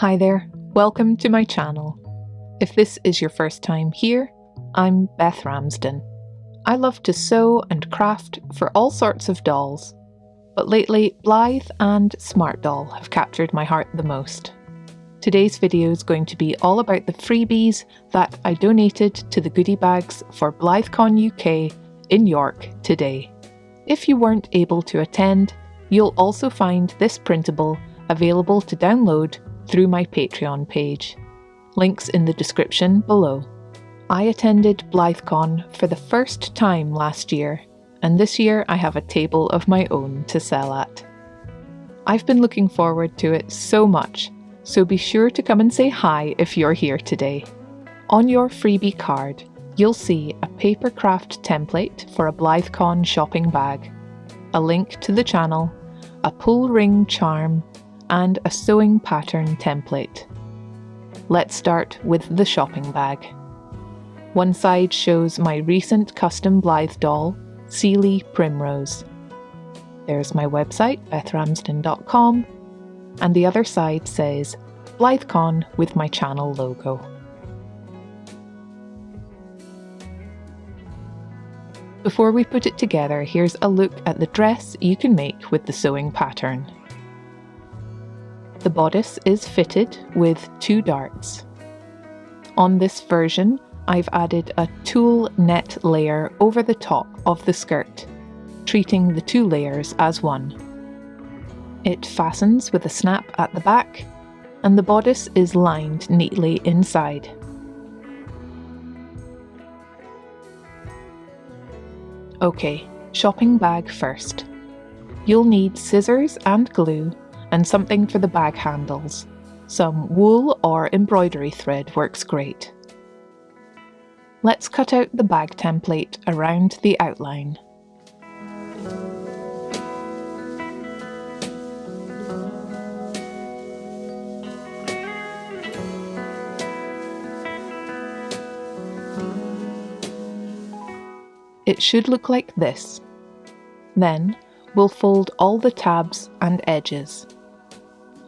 Hi there, welcome to my channel. If this is your first time here, I'm Beth Ramsden. I love to sew and craft for all sorts of dolls, but lately Blythe and Smart Doll have captured my heart the most. Today's video is going to be all about the freebies that I donated to the goodie bags for BlytheConUK in York today. If you weren't able to attend, you'll also find this printable available to download through my Patreon page. Links in the description below. I attended BlytheCon for the first time last year, and this year I have a table of my own to sell at. I've been looking forward to it so much, so be sure to come and say hi if you're here today. On your freebie card, you'll see a Papercraft template for a BlytheCon shopping bag, a link to the channel, a pull ring charm, and a sewing pattern template. Let's start with the shopping bag. One side shows my recent custom Blythe doll, Sealy Primrose. There's my website, bethramsden.com, and the other side says BlytheCon with my channel logo. Before we put it together, here's a look at the dress you can make with the sewing pattern. The bodice is fitted with 2 darts. On this version, I've added a tulle net layer over the top of the skirt, treating the 2 layers as one. It fastens with a snap at the back, and the bodice is lined neatly inside. Okay, shopping bag first. You'll need scissors and glue, and something for the bag handles. Some wool or embroidery thread works great. Let's cut out the bag template around the outline. It should look like this. Then, we'll fold all the tabs and edges.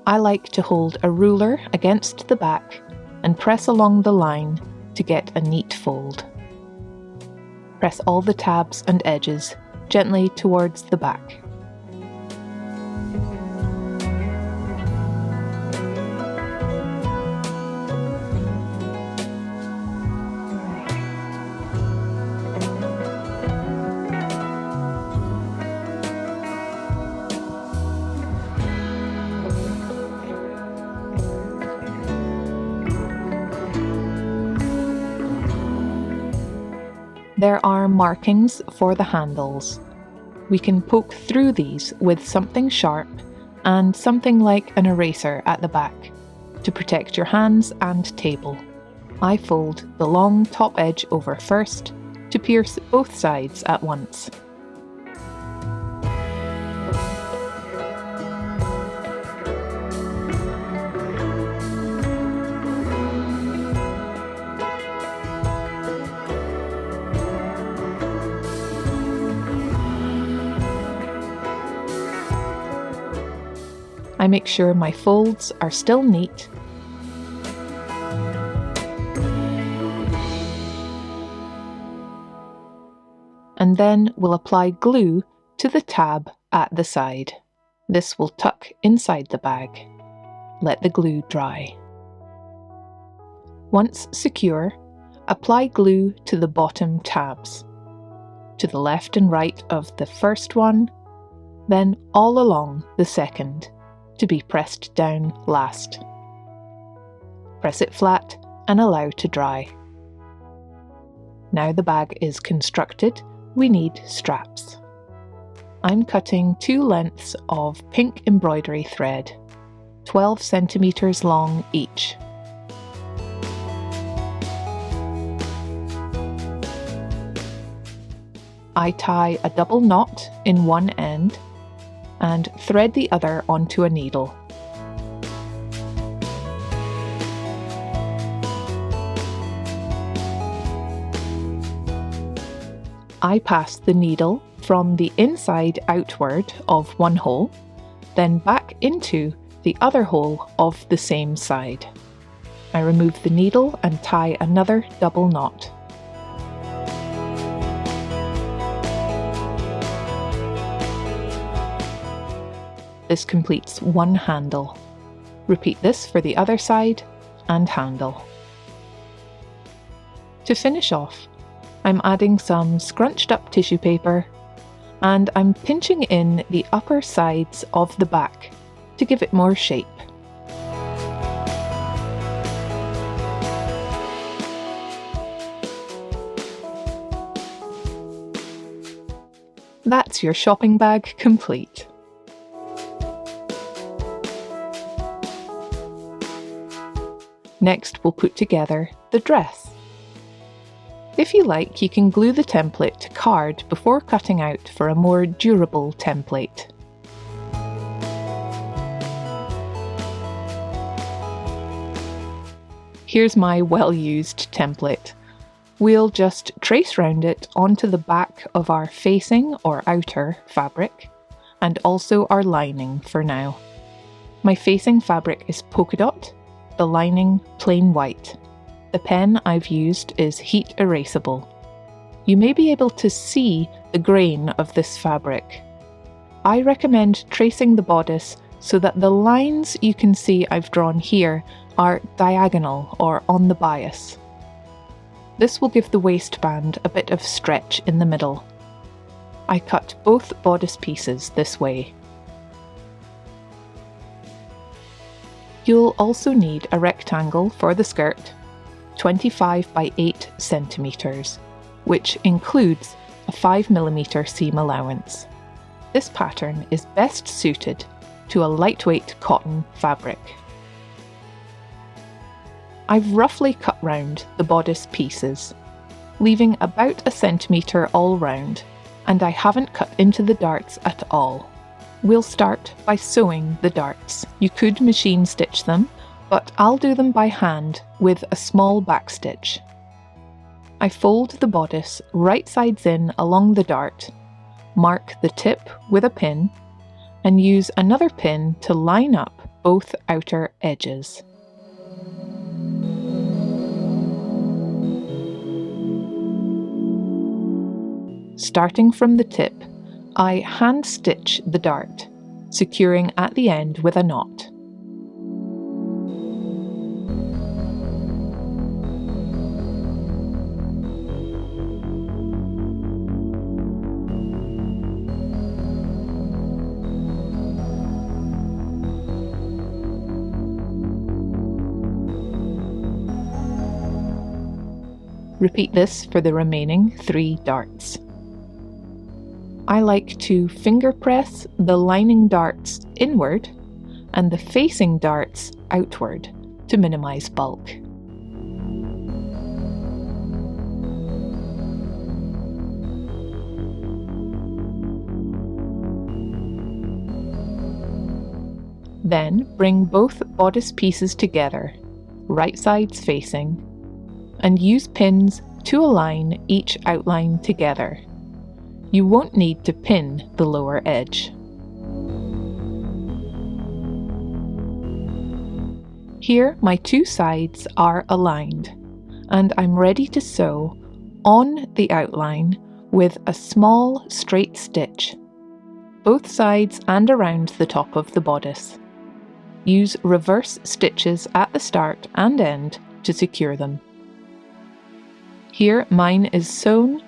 I like to hold a ruler against the back and press along the line to get a neat fold. Press all the tabs and edges gently towards the back. There are markings for the handles. We can poke through these with something sharp and something like an eraser at the back to protect your hands and table. I fold the long top edge over first to pierce both sides at once. I make sure my folds are still neat, and then we'll apply glue to the tab at the side. This will tuck inside the bag. Let the glue dry. Once secure, apply glue to the bottom tabs, to the left and right of the first one, then all along the second, to be pressed down last. Press it flat and allow to dry. Now the bag is constructed, we need straps. I'm cutting 2 lengths of pink embroidery thread, 12 centimeters long each. I tie a double knot in one end and thread the other onto a needle. I pass the needle from the inside outward of one hole, then back into the other hole of the same side. I remove the needle and tie another double knot. This completes one handle. Repeat this for the other side and handle. To finish off, I'm adding some scrunched up tissue paper and I'm pinching in the upper sides of the back to give it more shape. That's your shopping bag complete. Next, we'll put together the dress. If you like, you can glue the template to card before cutting out for a more durable template. Here's my well-used template. We'll just trace round it onto the back of our facing or outer fabric, and also our lining for now. My facing fabric is polka dot, the lining plain white. The pen I've used is heat erasable. You may be able to see the grain of this fabric. I recommend tracing the bodice so that the lines you can see I've drawn here are diagonal or on the bias. This will give the waistband a bit of stretch in the middle. I cut both bodice pieces this way. You'll also need a rectangle for the skirt, 25 by 8 centimeters, which includes a 5mm seam allowance. This pattern is best suited to a lightweight cotton fabric. I've roughly cut round the bodice pieces, leaving about 1 centimetre all round, and I haven't cut into the darts at all. We'll start by sewing the darts. You could machine stitch them, but I'll do them by hand with a small backstitch. I fold the bodice right sides in along the dart, mark the tip with a pin, and use another pin to line up both outer edges. Starting from the tip, I hand stitch the dart, securing at the end with a knot. Repeat this for the remaining 3 darts. I like to finger press the lining darts inward and the facing darts outward to minimize bulk. Then bring both bodice pieces together, right sides facing, and use pins to align each outline together. You won't need to pin the lower edge. Here my 2 sides are aligned, and I'm ready to sew on the outline with a small straight stitch, both sides and around the top of the bodice. Use reverse stitches at the start and end to secure them. Here mine is sewn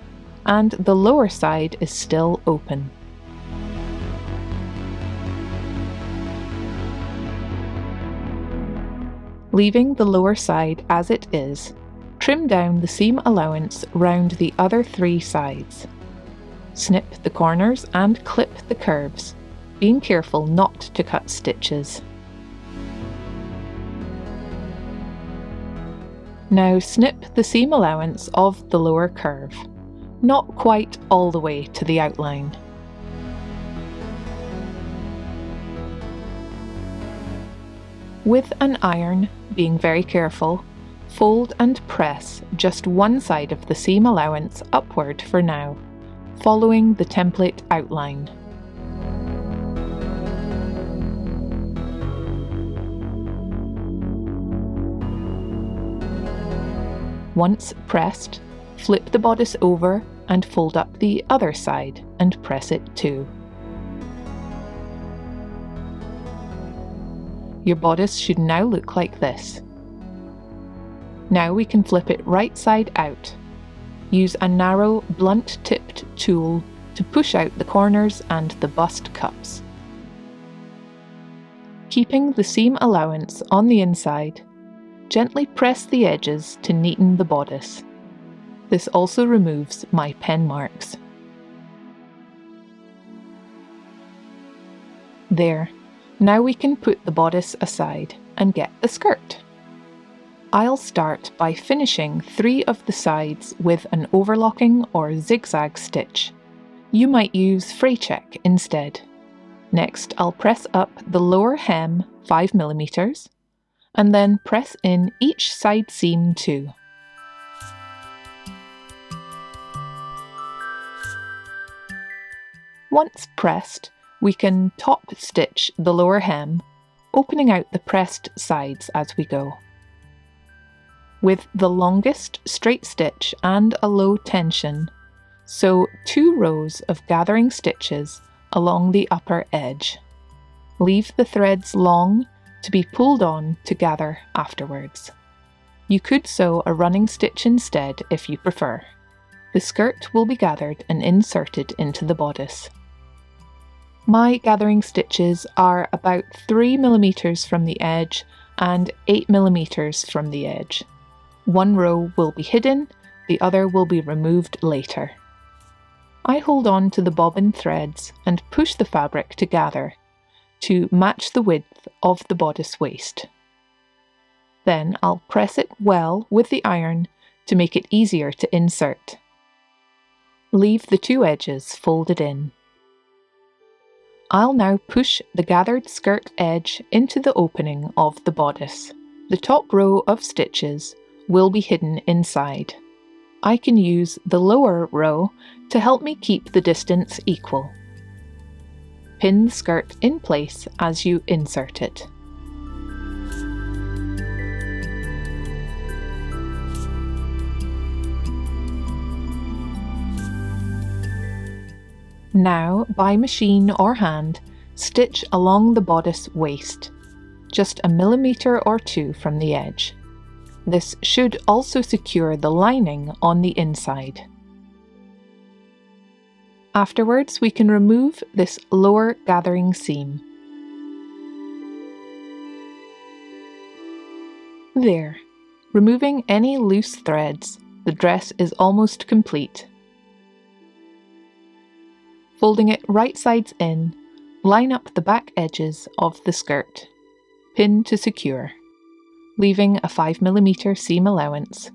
and the lower side is still open. Leaving the lower side as it is, trim down the seam allowance round the other 3 sides. Snip the corners and clip the curves, being careful not to cut stitches. Now snip the seam allowance of the lower curve, not quite all the way to the outline. With an iron, being very careful, fold and press just one side of the seam allowance upward for now, following the template outline. Once pressed, flip the bodice over and fold up the other side and press it too. Your bodice should now look like this. Now we can flip it right side out. Use a narrow, blunt-tipped tool to push out the corners and the bust cups. Keeping the seam allowance on the inside, gently press the edges to neaten the bodice. This also removes my pen marks. There, now we can put the bodice aside and get the skirt. I'll start by finishing 3 of the sides with an overlocking or zigzag stitch. You might use fray check instead. Next, I'll press up the lower hem 5 mm and then press in each side seam too. Once pressed, we can top stitch the lower hem, opening out the pressed sides as we go. With the longest straight stitch and a low tension, sew 2 rows of gathering stitches along the upper edge. Leave the threads long to be pulled on to gather afterwards. You could sew a running stitch instead if you prefer. The skirt will be gathered and inserted into the bodice. My gathering stitches are about 3 mm from the edge and 8 mm from the edge. One row will be hidden, the other will be removed later. I hold on to the bobbin threads and push the fabric to gather to match the width of the bodice waist. Then I'll press it well with the iron to make it easier to insert. Leave the 2 edges folded in. I'll now push the gathered skirt edge into the opening of the bodice. The top row of stitches will be hidden inside. I can use the lower row to help me keep the distance equal. Pin the skirt in place as you insert it. Now, by machine or hand, stitch along the bodice waist, just 1 mm or 2 from the edge. This should also secure the lining on the inside. Afterwards, we can remove this lower gathering seam. There, removing any loose threads, the dress is almost complete. Folding it right sides in, line up the back edges of the skirt. Pin to secure, leaving a 5 mm seam allowance.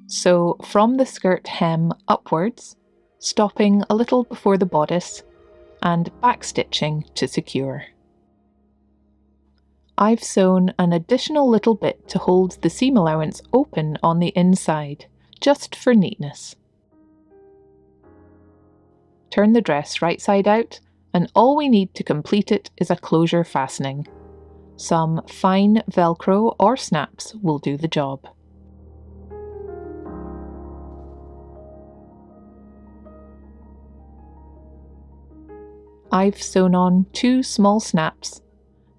Sew from the skirt hem upwards, stopping a little before the bodice, and backstitching to secure. I've sewn an additional little bit to hold the seam allowance open on the inside, just for neatness. Turn the dress right side out, and all we need to complete it is a closure fastening. Some fine Velcro or snaps will do the job. I've sewn on 2 small snaps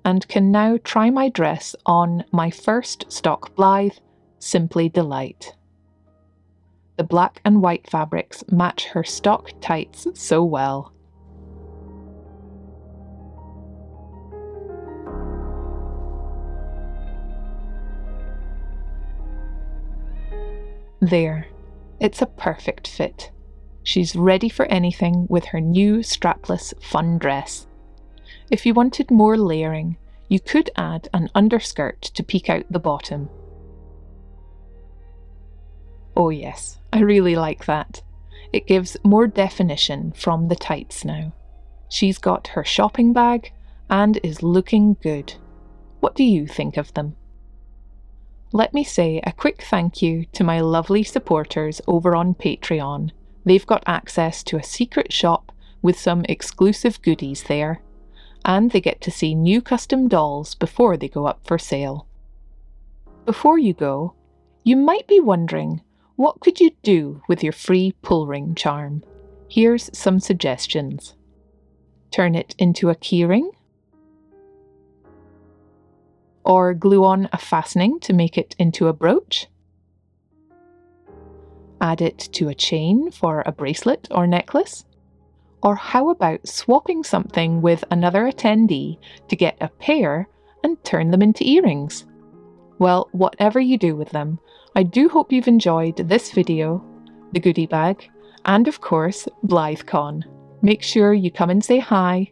and can now try my dress on my first stock Blythe, Simply Delight. The black and white fabrics match her stock tights so well. There, it's a perfect fit. She's ready for anything with her new strapless fun dress. If you wanted more layering, you could add an underskirt to peek out the bottom. Oh yes, I really like that. It gives more definition from the tights now. She's got her shopping bag and is looking good. What do you think of them? Let me say a quick thank you to my lovely supporters over on Patreon. They've got access to a secret shop with some exclusive goodies there, and they get to see new custom dolls before they go up for sale. Before you go, you might be wondering What could you do with your free pull ring charm? Here's some suggestions. Turn it into a keyring, or glue on a fastening to make it into a brooch. Add it to a chain for a bracelet or necklace. Or how about swapping something with another attendee to get a pair and turn them into earrings? Well, whatever you do with them, I do hope you've enjoyed this video, the goodie bag, and of course, BlytheCon. Make sure you come and say hi,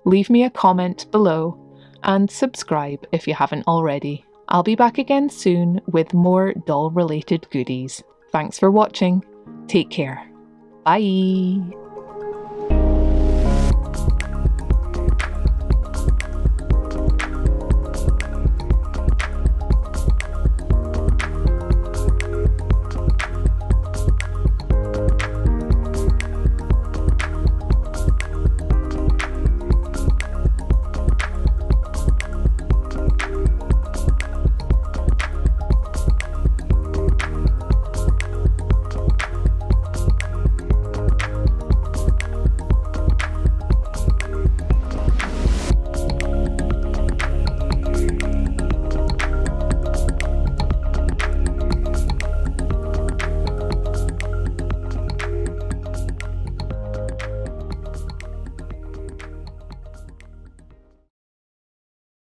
leave me a comment below, and subscribe if you haven't already. I'll be back again soon with more doll-related goodies. Thanks for watching. Take care. Bye!